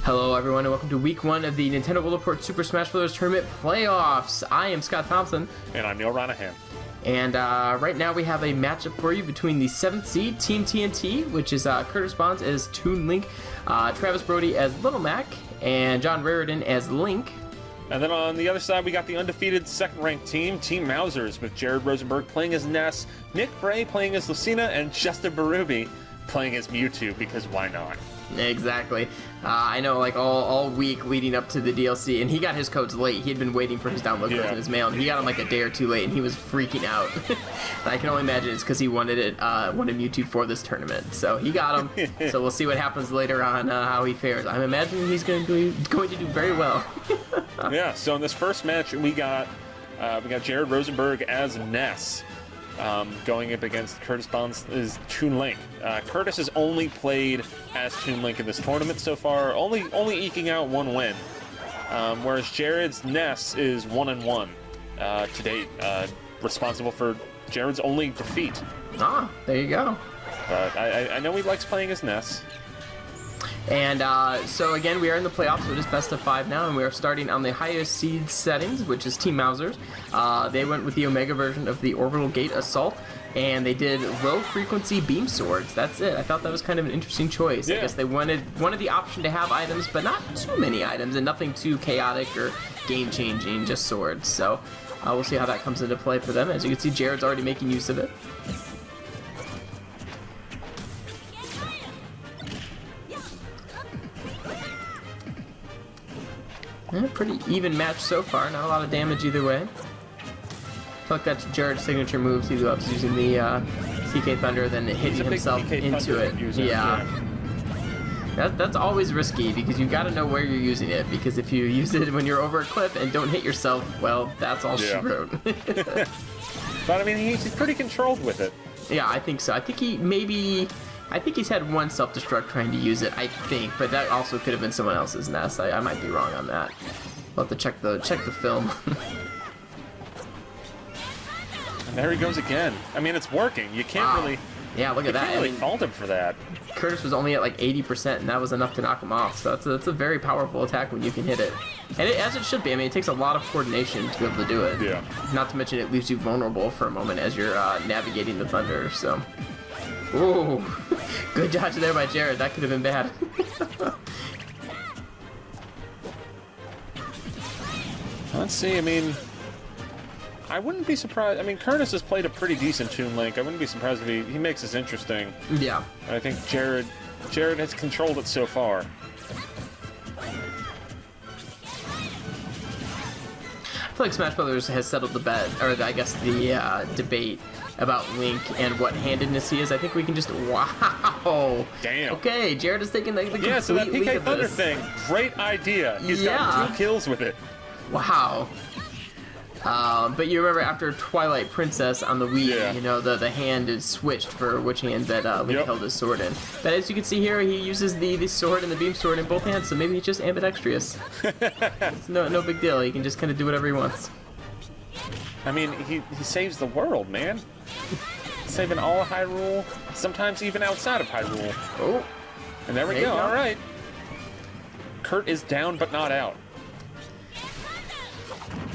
Hello everyone and welcome to week 1 of the Nintendo World Report Super Smash Bros. Tournament Playoffs. I am Scott Thompson. And I'm Neil Ronahan. And right now we have a matchup for you between the 7th seed, Team TNT, which is Curtis Bonds as Toon Link, Travis Brody as Little Mac, and John Raridan as Link. And then on the other side, we got the undefeated second-ranked team, Team Mousers, with Jared Rosenberg playing as Ness, Nick Bray playing as Lucina, and Justin Barubi playing as Mewtwo, because why not? Exactly. I know, like, all week leading up to the DLC, and he got his codes late. He had been waiting for his download codes in his mail, and he got them like a day or two late, and he was freaking out. I can only imagine it's because he wanted Mewtwo for this tournament. So he got him. So we'll see what happens later on, how he fares. I'm imagining he's going to do very well. Yeah, so in this first match, we got Jared Rosenberg as Ness. Going up against Curtis Bonds is Toon Link. Curtis has only played as Toon Link in this tournament so far, only eking out one win. Whereas Jared's Ness is 1-1 to date, responsible for Jared's only defeat. Ah, there you go. But I know he likes playing as Ness. And so again, we are in the playoffs, so it is best of 5 now, and we are starting on the highest seed settings, which is Team Mousers. They went with the Omega version of the Orbital Gate Assault, and they did low-frequency beam swords. That's it. I thought that was kind of an interesting choice. Yeah. I guess they wanted the option to have items, but not too many items, and nothing too chaotic or game-changing, just swords. So we'll see how that comes into play for them. As you can see, Jared's already making use of it. Yeah, pretty even match so far, not a lot of damage either way. I feel like that's Jared's signature move. He loves using the CK Thunder, then hitting himself into it. Yeah. That's always risky because you've got to know where you're using it, because if you use it when you're over a cliff and don't hit yourself, well, that's all she wrote. But I mean, he's pretty controlled with it. Yeah, I think so. I think he's had one self-destruct trying to use it, I think, but that also could have been someone else's Ness. I might be wrong on that. We'll have to check the film. And there he goes again. I mean, it's working. You can't really... Yeah, look at that. You can't really fault him for that. Curtis was only at like 80%, and that was enough to knock him off. So that's a very powerful attack when you can hit it. And as it should be. I mean, it takes a lot of coordination to be able to do it. Yeah. Not to mention it leaves you vulnerable for a moment as you're navigating the thunder, so... Ooh, good dodge there by Jared. That could have been bad. Let's see, I mean, I wouldn't be surprised. I mean, Curtis has played a pretty decent Toon Link. I wouldn't be surprised if he makes this interesting. Yeah. I think Jared has controlled it so far. I feel like Smash Brothers has settled the bet, or I guess the debate about Link and what handedness he is. I think we can just... Wow! Damn. Okay, Jared is taking the complete so that lead PK of Thunder this. thing, great idea. He's got 2 kills with it. Wow. But you remember after Twilight Princess on the Wii, you know, the hand is switched for which hand that Link held his sword in. But as you can see here, he uses the sword and the beam sword in both hands, so maybe he's just ambidextrous. It's no big deal. He can just kind of do whatever he wants. I mean, he saves the world, man. Saving all of Hyrule, sometimes even outside of Hyrule. Oh. And there we go, alright. Kurt is down but not out.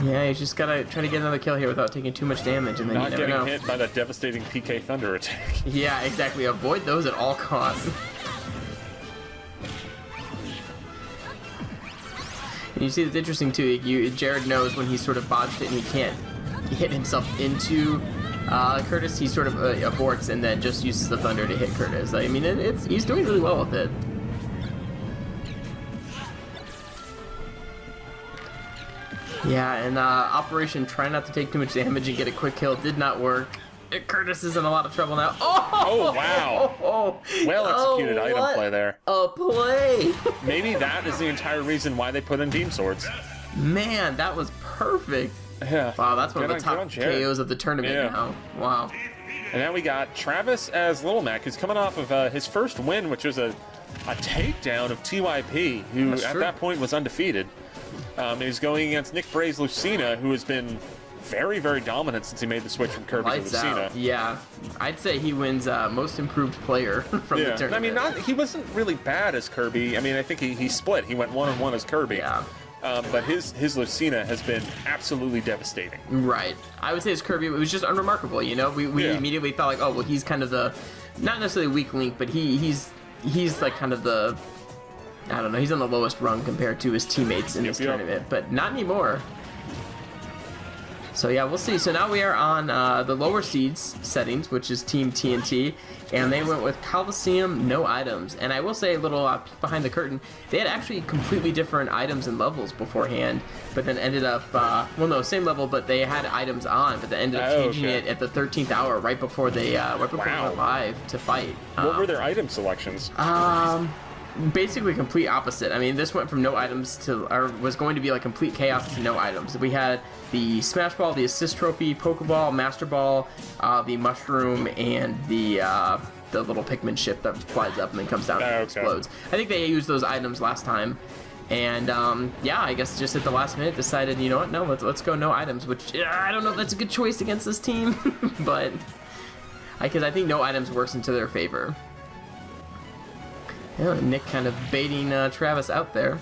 Yeah, you just gotta try to get another kill here without taking too much damage, and then Not you never know. getting hit by that devastating PK Thunder attack. Yeah, exactly. Avoid those at all costs. And you see, it's interesting too. Jared knows when he's sort of botched it and he can't hit himself into Curtis. He sort of aborts and then just uses the Thunder to hit Curtis. I mean, he's doing really well with it. Yeah, and Operation Try Not to Take Too Much Damage and Get a Quick Kill did not work. Curtis is in a lot of trouble now. Oh wow. Well executed item play there. A play! Maybe that is the entire reason why they put in beam swords. Man, that was perfect. Yeah. Wow, that's one of the top KOs of the tournament now. Wow. And now we got Travis as Little Mac, who's coming off of his first win, which was a takedown of TYP, who at that point was undefeated. He's going against Nick Bray's Lucina, who has been very, very dominant since he made the switch from Kirby Lights to Lucina. out. Yeah, I'd say he wins most improved player from the tournament. I mean, he wasn't really bad as Kirby. I mean, I think he split. He went 1-on-1 as Kirby. Yeah. But his Lucina has been absolutely devastating. Right. I would say his Kirby, it was just unremarkable, you know? We immediately thought, like, oh, well, he's kind of the, not necessarily weak link, but he's like kind of the, I don't know, he's on the lowest rung compared to his teammates in this tournament, but not anymore. So yeah, we'll see. So now we are on the lower seeds settings, which is Team TNT, and they went with Coliseum, no items. And I will say a little peek behind the curtain, they had actually completely different items and levels beforehand, but then ended up, well no, same level, but they had items on, but they ended up changing it at the 13th hour, right before they went live to fight. What were their item selections? Basically complete opposite. I mean, this went from no items to, or was going to be like complete chaos to no items. We had the Smash Ball, the Assist Trophy, Pokeball, Master Ball, the Mushroom, and the little Pikmin ship that flies up and then comes down and explodes. I think they used those items last time. And yeah, I guess just at the last minute decided, you know what, no, let's go no items, which I don't know if that's a good choice against this team, but because I think no items works into their favor. Yeah, Nick kind of baiting Travis out there.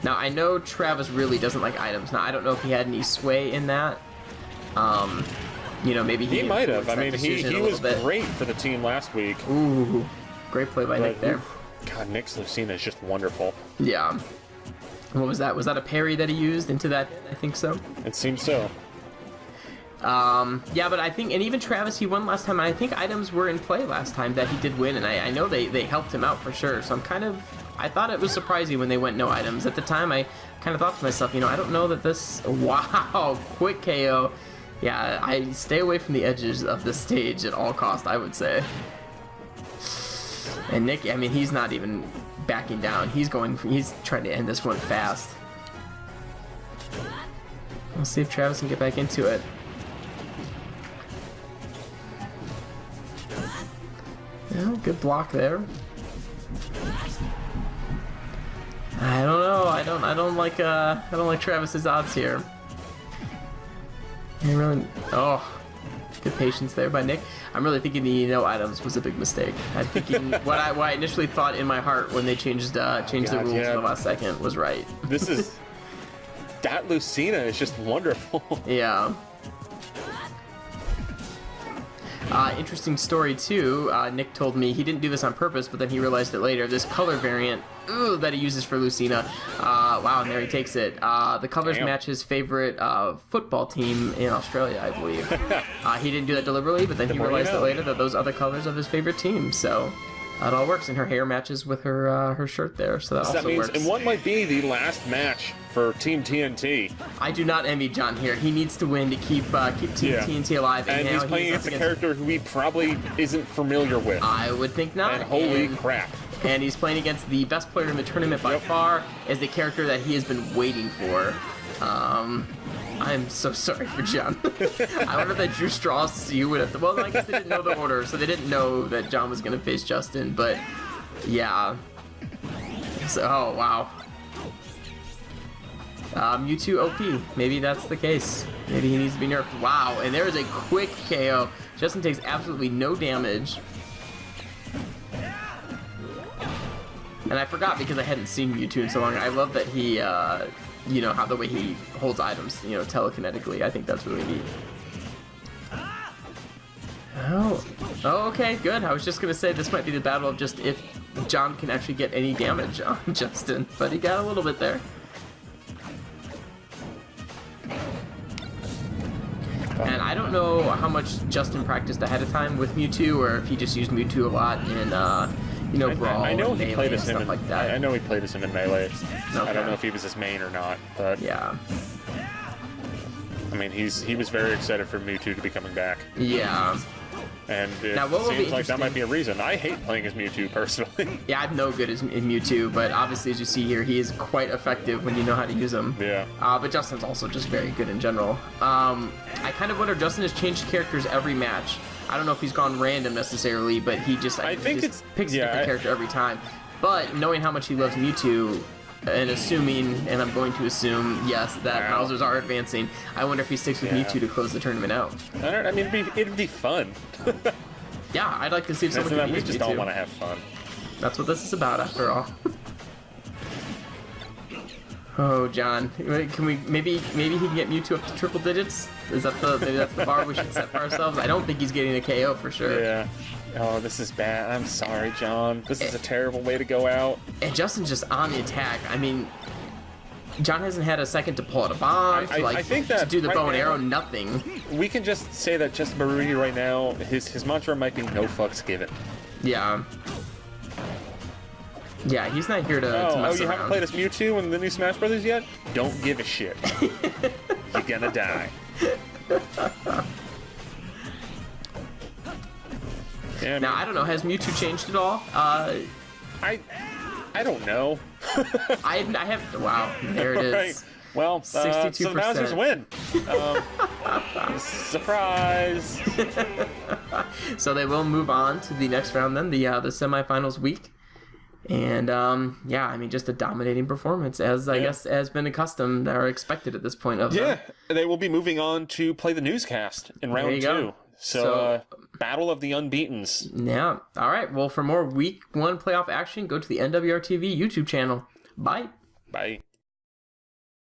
Now, I know Travis really doesn't like items. Now, I don't know if he had any sway in that. You know, maybe he might have. I mean, he was great for the team last week. Ooh, great play by Nick there. God, Nick's Lucina is just wonderful. Yeah. What was that? Was that a parry that he used into that? I think so. It seems so. Yeah, but I think, and even Travis, he won last time, and I think items were in play last time that he did win, and I know they helped him out for sure, so I thought it was surprising when they went no items. At the time, I kind of thought to myself, you know, I don't know that this, wow, quick KO. Yeah, I stay away from the edges of the stage at all costs, I would say. And Nick, I mean, he's not even backing down. He's trying to end this one fast. We'll see if Travis can get back into it. Yeah, good block there. I don't know. I don't like Travis's odds here. Oh, good patience there by Nick. I'm really thinking the no items was a big mistake. I'm thinking what I initially thought in my heart when they changed the rules in the last second was right. That Lucina is just wonderful. Yeah. Interesting story too. Nick told me he didn't do this on purpose, but then he realized it later. This color variant that he uses for Lucina. Wow, and there he takes it. The colors match his favorite football team in Australia, I believe. He didn't do that deliberately, but then he realized it later that those are the colors of his favorite team. So it all works, and her hair matches with her shirt there, so that also works. And what might be the last match for Team TNT? I do not envy John here. He needs to win to keep Team TNT alive. And he's playing against a character who he probably isn't familiar with. I would think not. And holy crap. And he's playing against the best player in the tournament by far, as the character that he has been waiting for. I'm so sorry for John. I wonder if that drew straws to see who would have. Well, I guess they didn't know the order, so they didn't know that John was going to face Justin. But yeah. So, oh wow. Mewtwo OP. Maybe that's the case. Maybe he needs to be nerfed. Wow, and there is a quick KO. Justin takes absolutely no damage. And I forgot because I hadn't seen Mewtwo in so long. I love that he, you know, how the way he holds items, you know, telekinetically. I think that's really neat. Oh, okay, good. I was just going to say this might be the battle of just if John can actually get any damage on Justin. But he got a little bit there. And I don't know how much Justin practiced ahead of time with Mewtwo, or if he just used Mewtwo a lot in, you know, Brawl I know and he Melee played and as him stuff like that. I know he played as him in Melee. Okay. I don't know if he was his main or not, but yeah. I mean, he was very excited for Mewtwo to be coming back. Yeah. And it Now, what will seems be like that might be a reason. I hate playing as Mewtwo, personally. Yeah, I'm no good in Mewtwo, but obviously, as you see here, he is quite effective when you know how to use him. Yeah. But Justin's also just very good in general. I kind of wonder, Justin has changed characters every match. I don't know if he's gone random necessarily, but he just picks a different character every time. But knowing how much he loves Mewtwo, and assuming, and I'm going to assume, yes, that Wow. Mousers are advancing. I wonder if he sticks with Yeah. Mewtwo to close the tournament out. I mean, it'd be fun. Yeah, I'd like to see if someone can We beat just Mewtwo. don't want to have fun. That's what this is about, after all. Oh, John, can we maybe he can get Mewtwo up to triple digits? Is that maybe that's the bar we should set for ourselves? I don't think he's getting a KO for sure. Yeah. Oh, this is bad. I'm sorry, John. This is a terrible way to go out. And Justin's just on the attack. I mean, John hasn't had a second to pull out a bomb, I think that to do the right bow and now- arrow, nothing. We can just say that Justin Baruti right now, his mantra might be no fucks given. Yeah. Yeah, he's not here to Oh, mess you around. haven't played as Mewtwo in the new Smash Brothers yet? Don't give a shit. You're gonna die. Yeah, Now, I don't know, has Mewtwo changed at all? I don't know. I have, wow, there it Right. is. Well, so the 62%. Mousers win. Surprise. So they will move on to the next round then, the semifinals week. And, yeah, I mean, just a dominating performance, as I guess has been accustomed or expected at this point of Yeah, they will be moving on to play the newscast in There round you 2. go. So, Battle of the Unbeatens. Yeah. All right. Well, for more week 1 playoff action, go to the NWR TV YouTube channel. Bye. Bye.